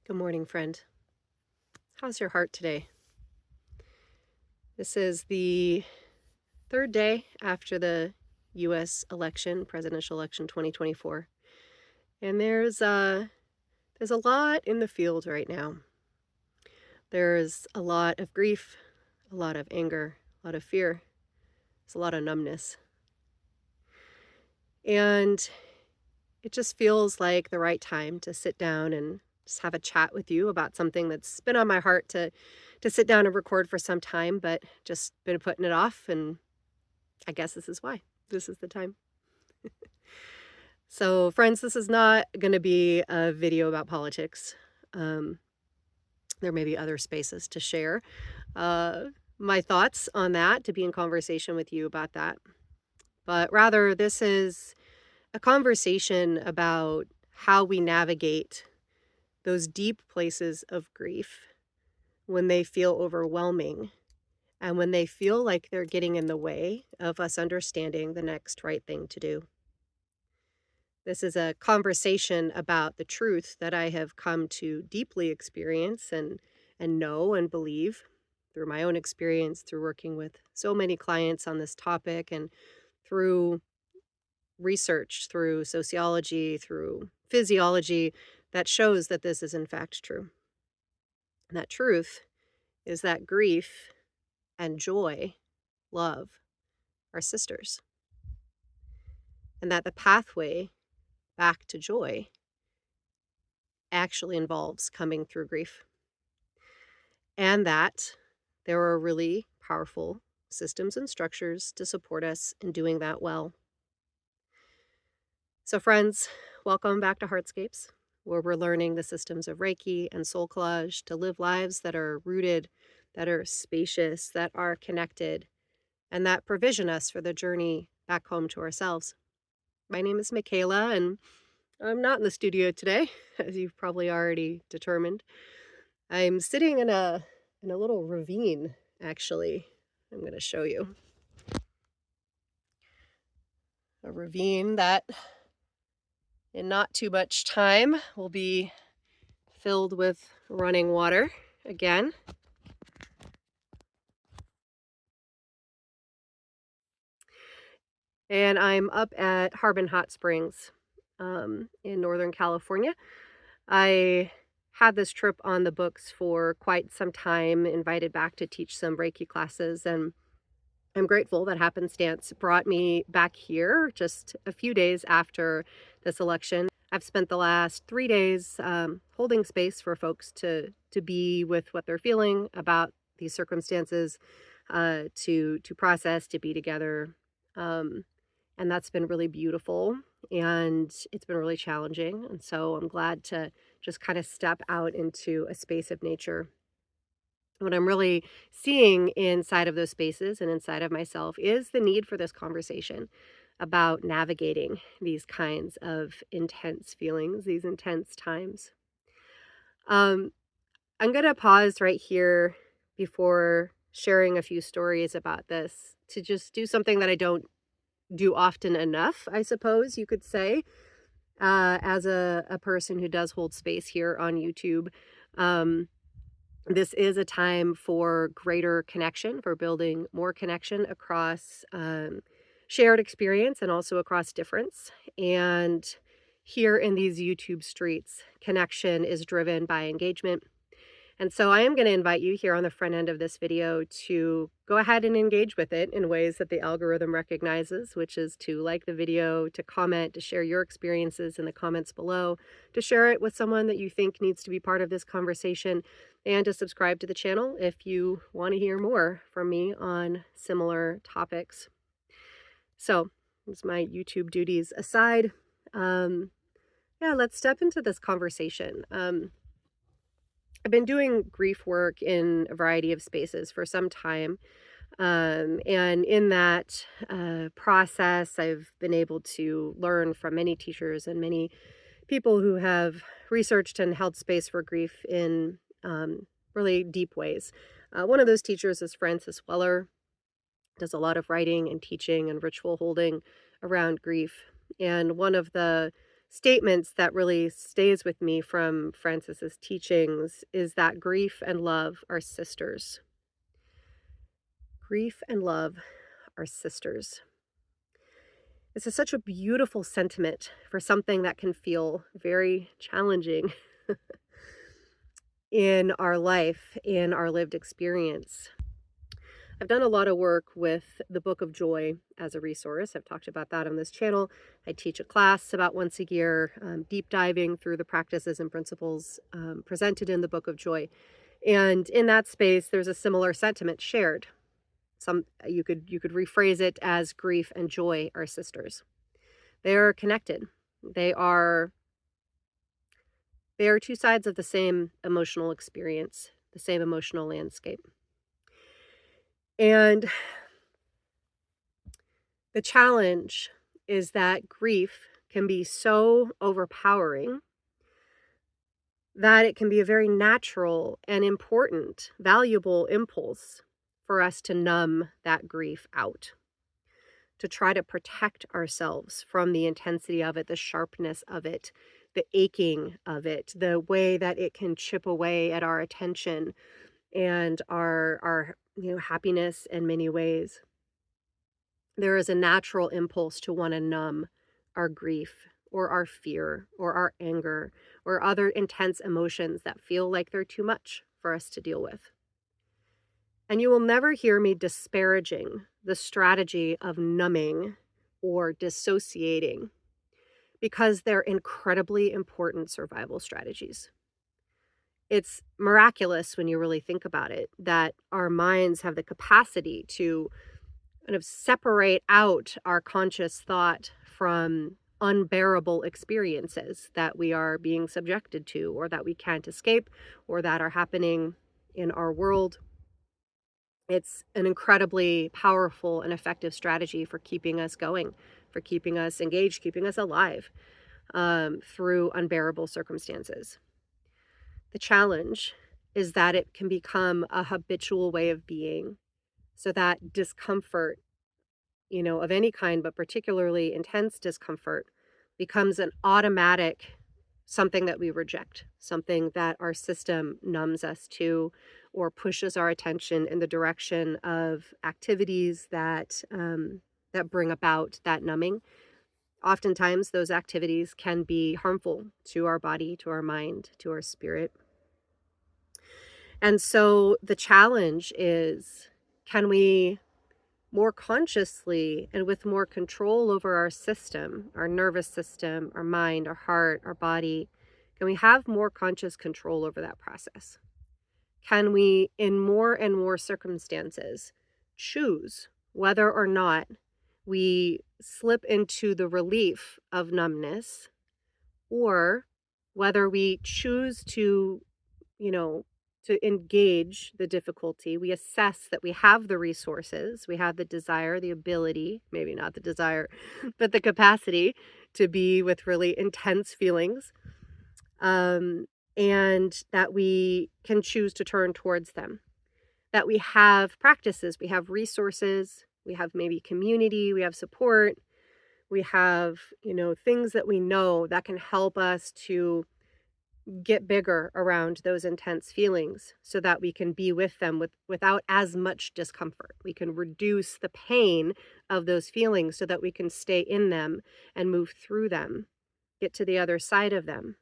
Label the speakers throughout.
Speaker 1: Good morning, friend. How's your heart today? This is the third day after the U.S. election, presidential election 2024, and there's a lot in the field right now. There's a lot of grief, a lot of anger, a lot of fear. There's a lot of numbness, and it just feels like the right time to sit down and just have a chat with you about something that's been on my heart to sit down and record for some time, but just been putting it off, and I guess this is why. This is the time. So, friends, this is not going to be a video about politics. Um, there may be other spaces to share uh, my thoughts on that, to be in conversation with you about that. But rather, this is a conversation about how we navigate those deep places of grief when they feel overwhelming and when they feel like they're getting in the way of us understanding the next right thing to do. This is a conversation about the truth that I have come to deeply experience and know and believe through my own experience, through working with so many clients on this topic, and through research, through sociology, through physiology, that shows that this is in fact true. And that truth is that grief and joy, love, are sisters, and that the pathway back to joy actually involves coming through grief, and that there are really powerful systems and structures to support us in doing that well. So, friends, welcome back to Heartscapes, where we're learning the systems of Reiki and soul collage to live lives that are rooted, that are spacious, that are connected, and that provision us for the journey back home to ourselves. My name is Michaela, and I'm not in the studio today, as you've probably already determined. I'm sitting in a little ravine, actually. I'm going to show you. A ravine that in not too much time will be filled with running water again. And I'm up at Harbin Hot Springs in Northern California. I had this trip on the books for quite some time, invited back to teach some Reiki classes, and I'm grateful that happenstance brought me back here just a few days after this election. I've spent the last 3 days holding space for folks to be with what they're feeling about these circumstances, to process, to be together, and that's been really beautiful, and it's been really challenging. And so I'm glad to just kind of step out into a space of nature. What I'm really seeing inside of those spaces and inside of myself is the need for this conversation about navigating these kinds of intense feelings, these intense times. Um, I'm going to pause right here before sharing a few stories about this to just do something that I don't do often enough, I suppose you could say, as a person who does hold space here on YouTube. This is a time for greater connection, for building more connection across shared experience and also across difference. And here in these YouTube streets, connection is driven by engagement. And so I am going to invite you here on the front end of this video to go ahead and engage with it in ways that the algorithm recognizes, which is to like the video, to comment, to share your experiences in the comments below, to share it with someone that you think needs to be part of this conversation, and to subscribe to the channel if you want to hear more from me on similar topics. So, as my YouTube duties aside, let's step into this conversation. I've been doing grief work in a variety of spaces for some time. And in that process, I've been able to learn from many teachers and many people who have researched and held space for grief in really deep ways. One of those teachers is Frances Weller, does a lot of writing and teaching and ritual holding around grief. And one of the statements that really stays with me from Francis's teachings is that grief and love are sisters. Grief and love are sisters. This is such a beautiful sentiment for something that can feel very challenging in our life, in our lived experience. I've done a lot of work with the Book of Joy as a resource. I've talked about that on this channel. I teach a class about once a year, deep diving through the practices and principles presented in the Book of Joy. And in that space, there's a similar sentiment shared. You could rephrase it as grief and joy are sisters. They are connected. They are two sides of the same emotional experience, the same emotional landscape. And the challenge is that grief can be so overpowering that it can be a very natural and important, valuable impulse for us to numb that grief out, to try to protect ourselves from the intensity of it, the sharpness of it, the aching of it, the way that it can chip away at our attention and our happiness in many ways. There is a natural impulse to want to numb our grief or our fear or our anger or other intense emotions that feel like they're too much for us to deal with. And you will never hear me disparaging the strategy of numbing or dissociating because they're incredibly important survival strategies. It's miraculous when you really think about it that our minds have the capacity to kind of separate out our conscious thought from unbearable experiences that we are being subjected to or that we can't escape or that are happening in our world. It's an incredibly powerful and effective strategy for keeping us going, for keeping us engaged, keeping us alive through unbearable circumstances. The challenge is that it can become a habitual way of being, so that discomfort, of any kind, but particularly intense discomfort, becomes an automatic something that we reject, something that our system numbs us to or pushes our attention in the direction of activities that bring about that numbing. Oftentimes, those activities can be harmful to our body, to our mind, to our spirit. And so the challenge is, can we more consciously and with more control over our system, our nervous system, our mind, our heart, our body, can we have more conscious control over that process? Can we, in more and more circumstances, choose whether or not we slip into the relief of numbness or whether we choose to, to engage the difficulty? We assess that we have the resources, we have the desire, the ability, maybe not the desire, but the capacity to be with really intense feelings, and that we can choose to turn towards them. That we have practices, we have resources, we have maybe community, we have support, we have, things that we know that can help us to get bigger around those intense feelings so that we can be with them without as much discomfort. We can reduce the pain of those feelings so that we can stay in them and move through them, get to the other side of them.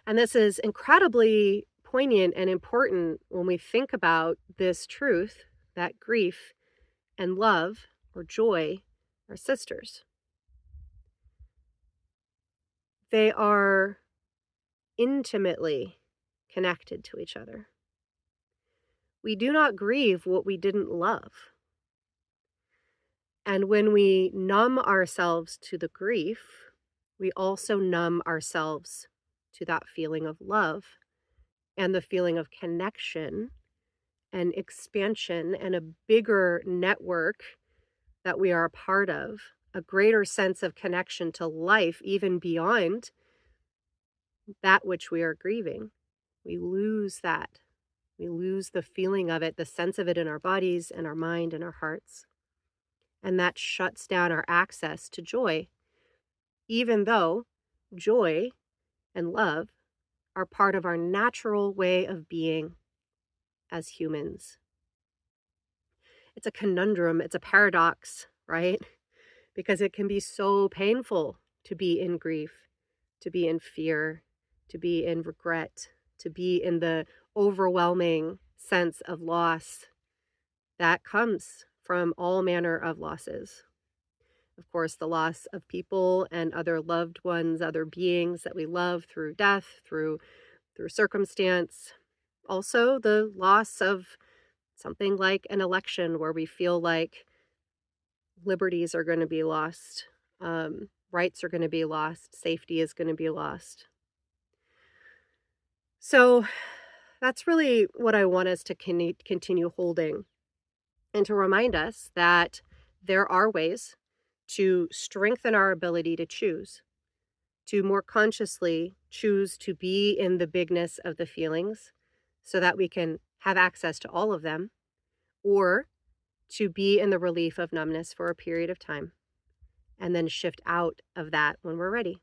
Speaker 1: And this is incredibly poignant and important when we think about this truth that grief and love or joy are sisters. They are intimately connected to each other. We do not grieve what we didn't love. And when we numb ourselves to the grief, we also numb ourselves to that feeling of love and the feeling of connection and expansion and a bigger network that we are a part of, a greater sense of connection to life, even beyond that which we are grieving. We lose that. We lose the feeling of it, the sense of it in our bodies and our mind and our hearts. And that shuts down our access to joy, even though joy and love are part of our natural way of being as humans. It's a conundrum, it's a paradox, right? Because it can be so painful to be in grief, to be in fear, to be in regret, to be in the overwhelming sense of loss that comes from all manner of losses. Of course, the loss of people and other loved ones, other beings that we love through death, through circumstance. Also, the loss of something like an election where we feel like liberties are going to be lost, rights are going to be lost, safety is going to be lost. So that's really what I want us to continue holding, and to remind us that there are ways to strengthen our ability to choose, to more consciously choose to be in the bigness of the feelings so that we can have access to all of them, or to be in the relief of numbness for a period of time and then shift out of that when we're ready.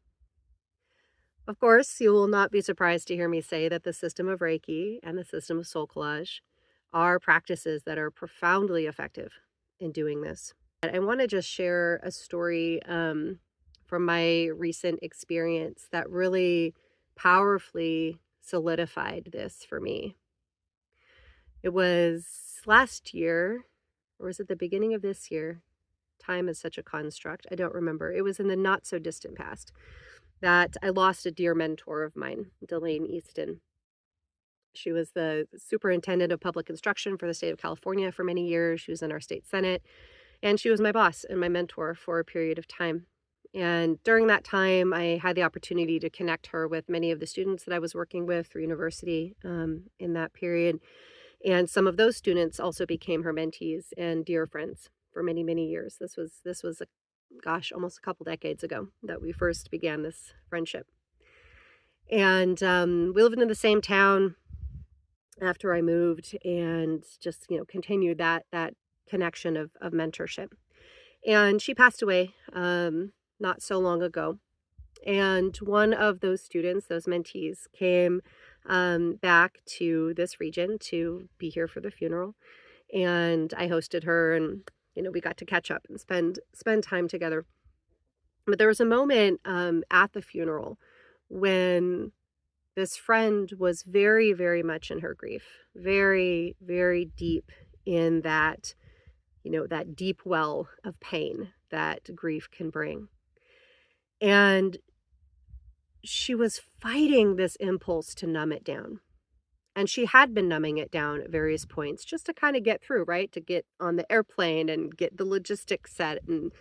Speaker 1: Of course, you will not be surprised to hear me say that the system of Reiki and the system of soul collage are practices that are profoundly effective in doing this. I want to just share a story from my recent experience that really powerfully solidified this for me. It was last year, or was it the beginning of this year? Time is such a construct. I don't remember. It was in the not so distant past that I lost a dear mentor of mine, Delane Easton. She was the superintendent of public instruction for the state of California for many years. She was in our state senate, and she was my boss and my mentor for a period of time. And during that time, I had the opportunity to connect her with many of the students that I was working with through university in that period. And some of those students also became her mentees and dear friends for many, many years. This was almost a couple decades ago that we first began this friendship. And we lived in the same town after I moved, and just continued that connection of mentorship. And she passed away not so long ago. And one of those students, those mentees, came back to this region to be here for the funeral. And I hosted her, and we got to catch up and spend time together. But there was a moment at the funeral when this friend was very, very much in her grief, very, very deep in that, that deep well of pain that grief can bring. And she was fighting this impulse to numb it down. And she had been numbing it down at various points just to kind of get through, right? To get on the airplane and get the logistics set and,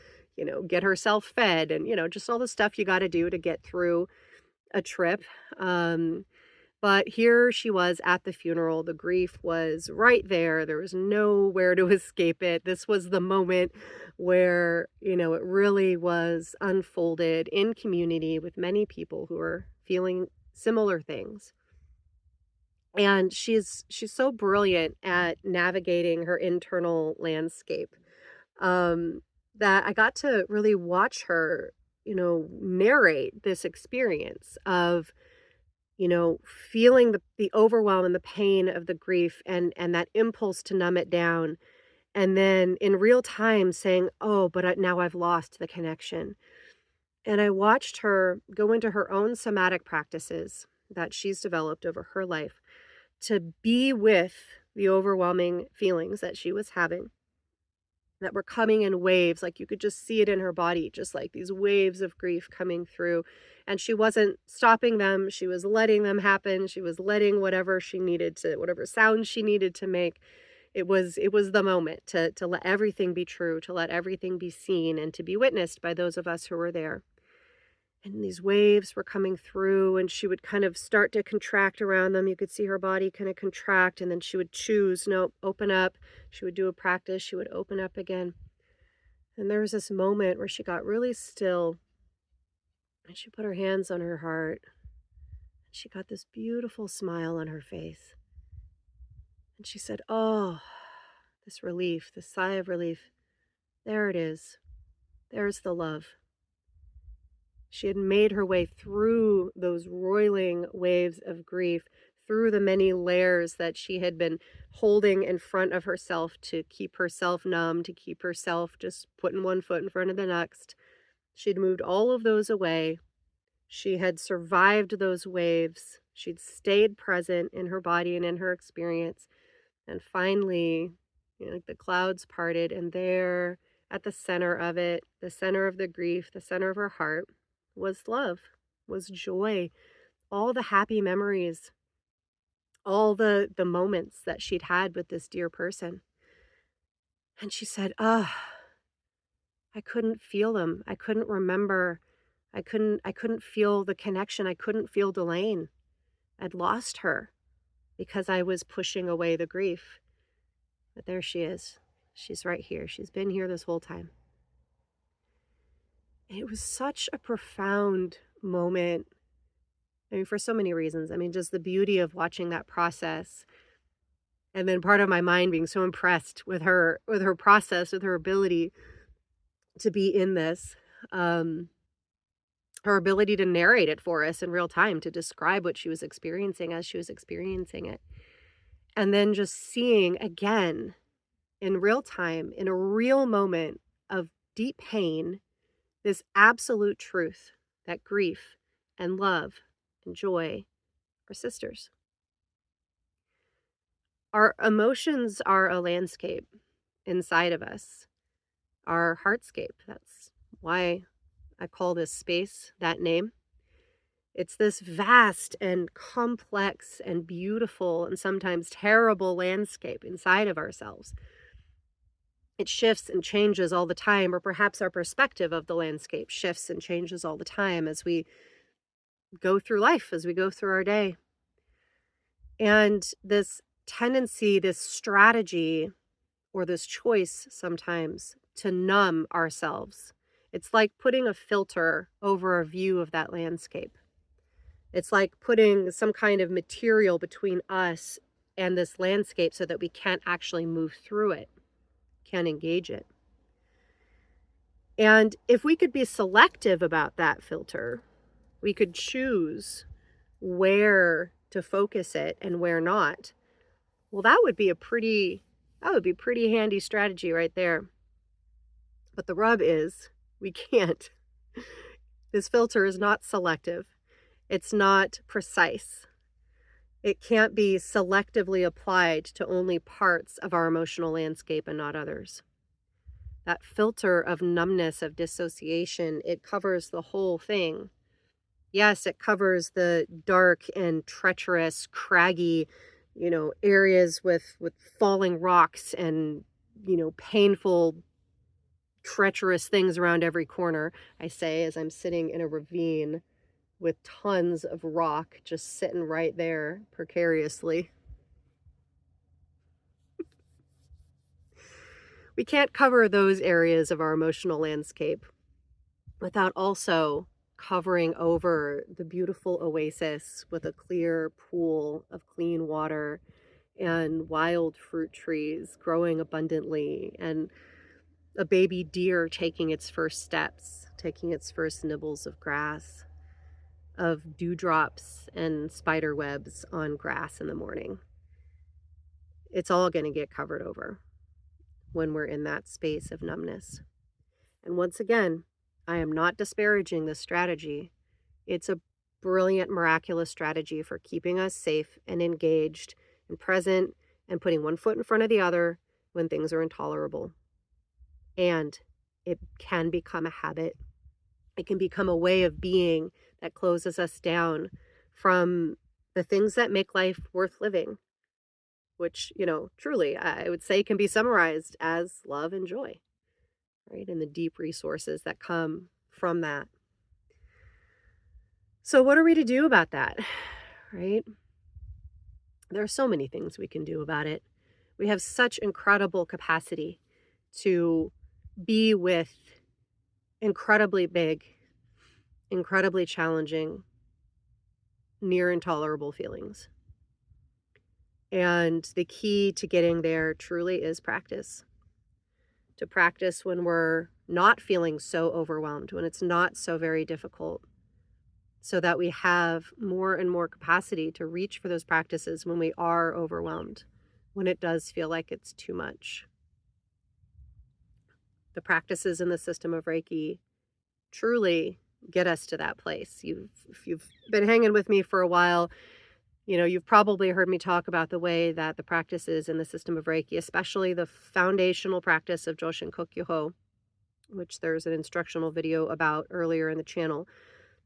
Speaker 1: get herself fed and, just all the stuff you got to do to get through a trip. But here she was at the funeral. The grief was right there. There was nowhere to escape it. This was the moment where, it really was unfolded in community with many people who are feeling similar things. And she's so brilliant at navigating her internal landscape, that I got to really watch her, narrate this experience of, feeling the overwhelm and the pain of the grief and that impulse to numb it down. And then in real time saying, oh, but now I've lost the connection. And I watched her go into her own somatic practices that she's developed over her life to be with the overwhelming feelings that she was having, that were coming in waves. Like, you could just see it in her body, just like these waves of grief coming through. And she wasn't stopping them. She was letting them happen. She was letting whatever sound she needed to make. It was the moment to let everything be true, to let everything be seen, and to be witnessed by those of us who were there. And these waves were coming through, and she would kind of start to contract around them. You could see her body kind of contract, and then she would choose, no, open up. She would do a practice. She would open up again. And there was this moment where she got really still, and she put her hands on her heart. And she got this beautiful smile on her face. And she said, oh, this relief, this sigh of relief. There it is. There's the love. She had made her way through those roiling waves of grief, through the many layers that she had been holding in front of herself to keep herself numb, to keep herself just putting one foot in front of the next. She'd moved all of those away. She had survived those waves. She'd stayed present in her body and in her experience. And finally, like the clouds parted, and there at the center of it, the center of the grief, the center of her heart, was love, was joy, all the happy memories, all the moments that she'd had with this dear person. And she said, I couldn't feel them. I couldn't remember. I couldn't feel the connection. I couldn't feel Delane. I'd lost her because I was pushing away the grief. But there she is. She's right here. She's been here this whole time. And it was such a profound moment. I mean, for so many reasons. I mean, just the beauty of watching that process. And then part of my mind being so impressed with her process, with her ability to be in this. Her ability to narrate it for us in real time, to describe what she was experiencing as she was experiencing it. And then just seeing again in real time, in a real moment of deep pain, this absolute truth that grief and love and joy are sisters. Our emotions are a landscape inside of us, our heartscape. That's why I call this space that name. It's this vast and complex and beautiful and sometimes terrible landscape inside of ourselves. It shifts and changes all the time, or perhaps our perspective of the landscape shifts and changes all the time as we go through life, as we go through our day. And this tendency, this strategy, or this choice sometimes to numb ourselves, it's like putting a filter over a view of that landscape. It's like putting some kind of material between us and this landscape so that we can't actually move through it, can't engage it. And if we could be selective about that filter, we could choose where to focus it and where not. Well, that would be pretty handy strategy right there. But the rub is we can't. This filter is not selective. It's not precise. It can't be selectively applied to only parts of our emotional landscape and not others. That filter of numbness, of dissociation, it covers the whole thing. Yes, it covers the dark and treacherous, craggy, areas with falling rocks and, painful, treacherous things around every corner, I say, as I'm sitting in a ravine with tons of rock just sitting right there precariously. We can't cover those areas of our emotional landscape without also covering over the beautiful oasis with a clear pool of clean water and wild fruit trees growing abundantly and a baby deer taking its first steps, taking its first nibbles of grass, of dewdrops and spider webs on grass in the morning. It's all going to get covered over when we're in that space of numbness. And once again, I am not disparaging this strategy. It's a brilliant, miraculous strategy for keeping us safe and engaged and present and putting one foot in front of the other when things are intolerable. And it can become a habit. It can become a way of being that closes us down from the things that make life worth living, which, truly, I would say can be summarized as love and joy, right? And the deep resources that come from that. So what are we to do about that, right? There are so many things we can do about it. We have such incredible capacity to be with incredibly big, incredibly challenging, near intolerable feelings. And the key to getting there truly is practice. To practice when we're not feeling so overwhelmed, when it's not so very difficult, so that we have more and more capacity to reach for those practices when we are overwhelmed, when it does feel like it's too much. The practices in the system of Reiki truly get us to that place. If you've been hanging with me for a while, you've probably heard me talk about the way that the practices in the system of Reiki, especially the foundational practice of Joshin Kokyoho, which there's an instructional video about earlier in the channel,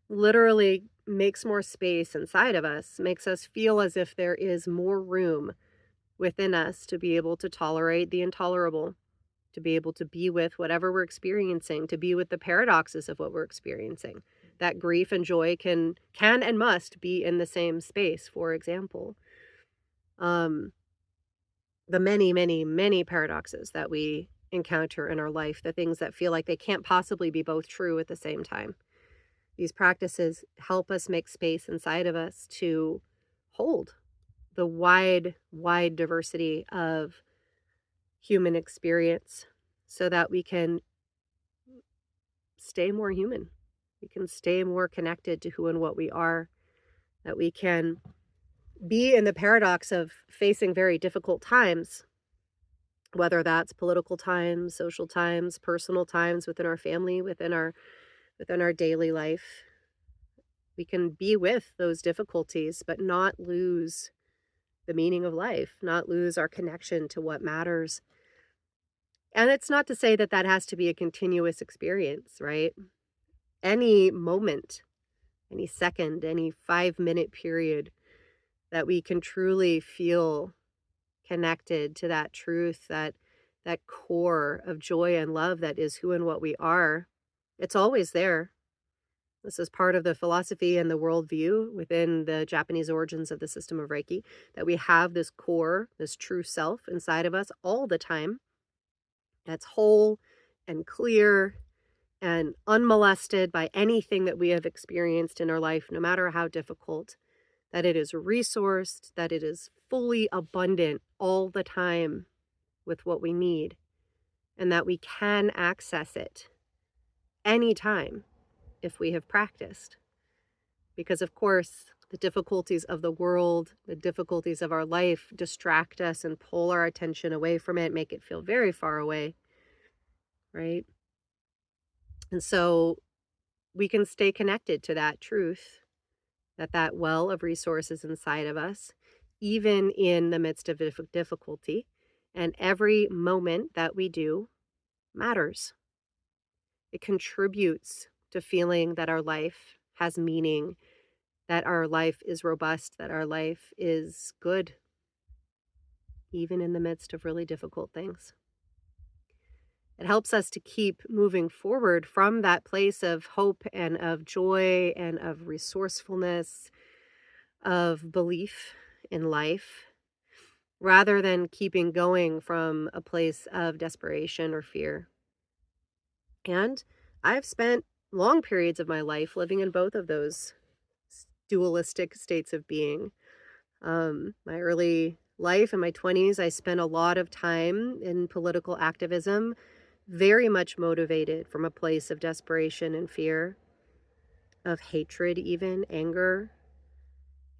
Speaker 1: literally makes more space inside of us, makes us feel as if there is more room within us to be able to tolerate the intolerable, to be able to be with whatever we're experiencing, to be with the paradoxes of what we're experiencing. That grief and joy can and must be in the same space, for example. Um, the many, many, many paradoxes that we encounter in our life, the things that feel like they can't possibly be both true at the same time. These practices help us make space inside of us to hold the wide, wide diversity of human experience so that we can stay more human. We can stay more connected to who and what we are, that we can be in the paradox of facing very difficult times, whether that's political times, social times, personal times within our family, within our daily life. We can be with those difficulties, but not lose the meaning of life, not lose our connection to what matters. And it's not to say that that has to be a continuous experience, right? Any moment, any second, any 5-minute period that we can truly feel connected to that truth, that core of joy and love that is who and what we are, it's always there. This is part of the philosophy and the worldview within the Japanese origins of the system of Reiki, that we have this core, this true self inside of us all the time, that's whole and clear and unmolested by anything that we have experienced in our life, no matter how difficult, that it is resourced, that it is fully abundant all the time with what we need, and that we can access it anytime if we have practiced. Because, of course, the difficulties of the world, the difficulties of our life distract us and pull our attention away from it, make it feel very far away, right? And so we can stay connected to that truth, that well of resources inside of us, even in the midst of difficulty. And every moment that we do matters. It contributes to feeling that our life has meaning, that our life is robust, that our life is good, even in the midst of really difficult things. It helps us to keep moving forward from that place of hope and of joy and of resourcefulness, of belief in life, rather than keeping going from a place of desperation or fear. And I've spent long periods of my life living in both of those dualistic states of being. My early life in my 20s, I spent a lot of time in political activism, very much motivated from a place of desperation and fear, of hatred, even anger.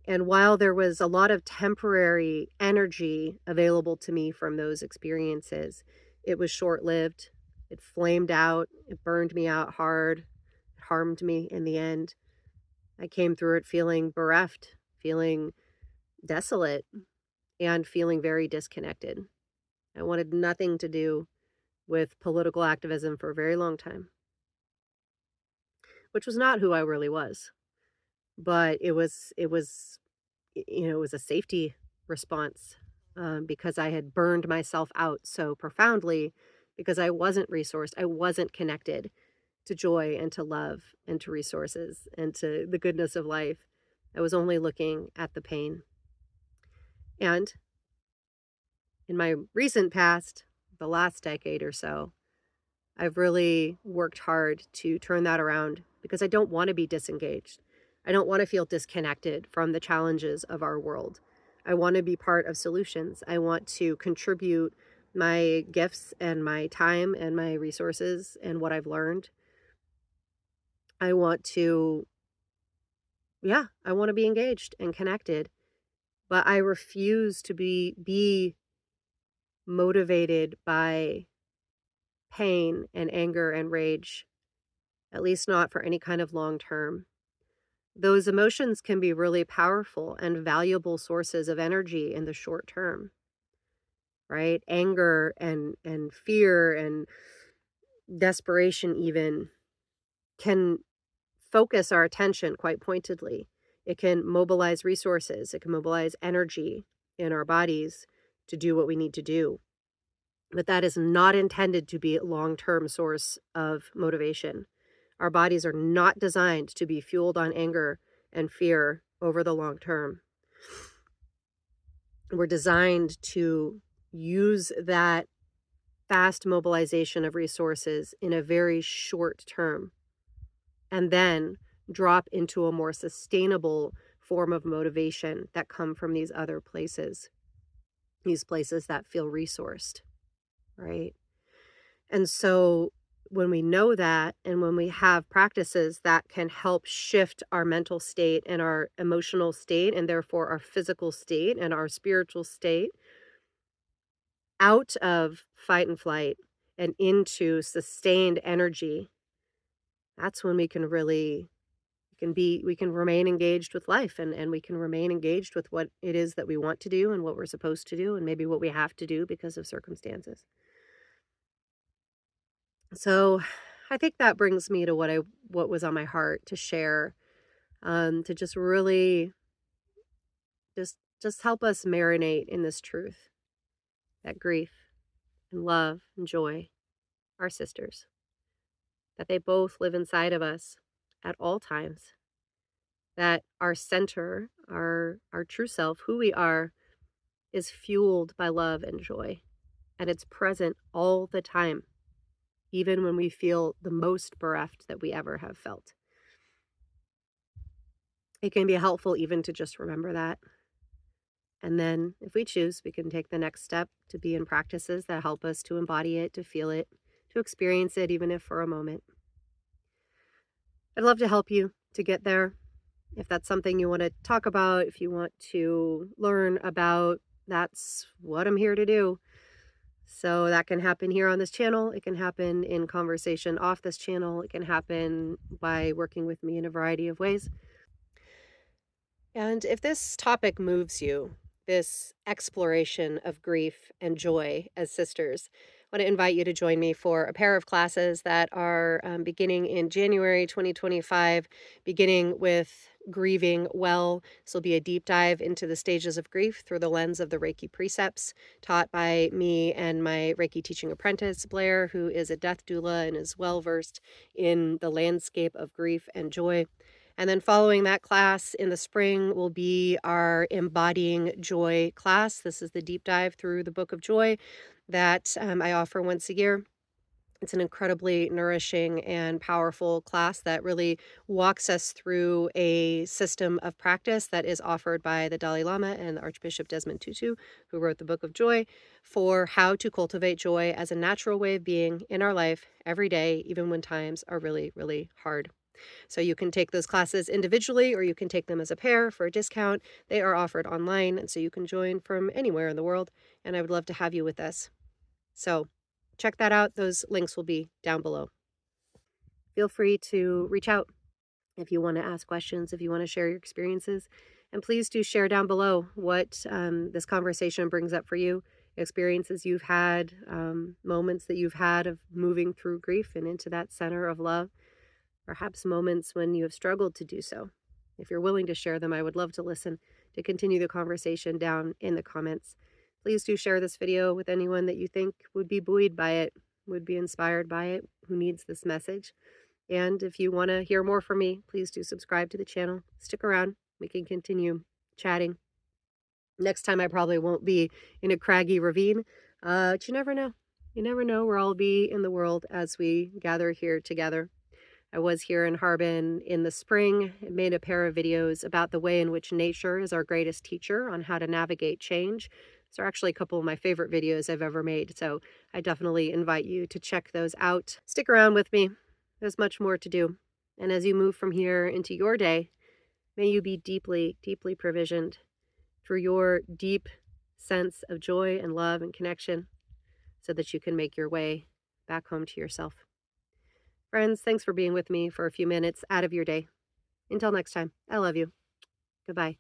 Speaker 1: And while there was a lot of temporary energy available to me from those experiences, it was short-lived. It flamed out. It burned me out hard. It harmed me in the end. I came through it feeling bereft, feeling desolate, and feeling very disconnected. I wanted nothing to do with political activism for a very long time, which was not who I really was. But it was a safety response, because I had burned myself out so profoundly, because I wasn't resourced, I wasn't connected to joy and to love and to resources and to the goodness of life. I was only looking at the pain. And in my recent past, the last decade or so, I've really worked hard to turn that around, because I don't want to be disengaged. I don't want to feel disconnected from the challenges of our world. I want to be part of solutions. I want to contribute my gifts and my time and my resources and what I've learned. I want to Yeah, I want to be engaged and connected, but I refuse to be motivated by pain and anger and rage, at least not for any kind of long term. Those emotions can be really powerful and valuable sources of energy in the short term, right? Anger and fear and desperation even can focus our attention quite pointedly. It can mobilize resources, it can mobilize energy in our bodies to do what we need to do. But that is not intended to be a long-term source of motivation. Our bodies are not designed to be fueled on anger and fear over the long term. We're designed to use that fast mobilization of resources in a very short term and then drop into a more sustainable form of motivation that come from these other places, these places that feel resourced, right? And so when we know that and when we have practices that can help shift our mental state and our emotional state and therefore our physical state and our spiritual state out of fight and flight and into sustained energy, that's when we can really we can remain engaged with life and we can remain engaged with what it is that we want to do and what we're supposed to do and maybe what we have to do because of circumstances. So I think that brings me to what was on my heart to share, to just really just help us marinate in this truth that grief and love and joy are sisters, that they both live inside of us at all times, that our center, our true self, who we are, is fueled by love and joy, and it's present all the time, even when we feel the most bereft that we ever have felt. It can be helpful even to just remember that. And then, if we choose, we can take the next step to be in practices that help us to embody it, to feel it, to experience it, even if for a moment. I'd love to help you to get there. If that's something you want to talk about, if you want to learn about, that's what I'm here to do. So that can happen here on this channel. It can happen in conversation off this channel. It can happen by working with me in a variety of ways. And if this topic moves you, this exploration of grief and joy as sisters, I want to invite you to join me for a pair of classes that are beginning in January 2025, beginning with grieving well. This will be a deep dive into the stages of grief through the lens of the Reiki precepts taught by me and my Reiki teaching apprentice, Blair, who is a death doula and is well versed in the landscape of grief and joy. And then following that class in the spring will be our Embodying Joy class. This is the deep dive through the Book of Joy that I offer once a year. It's an incredibly nourishing and powerful class that really walks us through a system of practice that is offered by the Dalai Lama and Archbishop Desmond Tutu, who wrote the Book of Joy, for how to cultivate joy as a natural way of being in our life every day, even when times are really, really hard. So you can take those classes individually or you can take them as a pair for a discount. They are offered online, and so you can join from anywhere in the world, and I would love to have you with us. So check that out. Those links will be down below. Feel free to reach out if you want to ask questions, if you want to share your experiences. And please do share down below what this conversation brings up for you, experiences you've had, moments that you've had of moving through grief and into that center of love. Perhaps moments when you have struggled to do so. If you're willing to share them, I would love to listen to continue the conversation down in the comments. Please do share this video with anyone that you think would be buoyed by it, would be inspired by it, who needs this message. And if you want to hear more from me, please do subscribe to the channel. Stick around. We can continue chatting. Next time I probably won't be in a craggy ravine, but you never know. You never know where I'll be in the world as we gather here together. I was here in Harbin in the spring and made a pair of videos about the way in which nature is our greatest teacher on how to navigate change. These are actually a couple of my favorite videos I've ever made, so I definitely invite you to check those out. Stick around with me. There's much more to do. And as you move from here into your day, May you be deeply, deeply provisioned through your deep sense of joy and love and connection so that you can make your way back home to yourself. Friends, thanks for being with me for a few minutes out of your day. Until next time, I love you. Goodbye.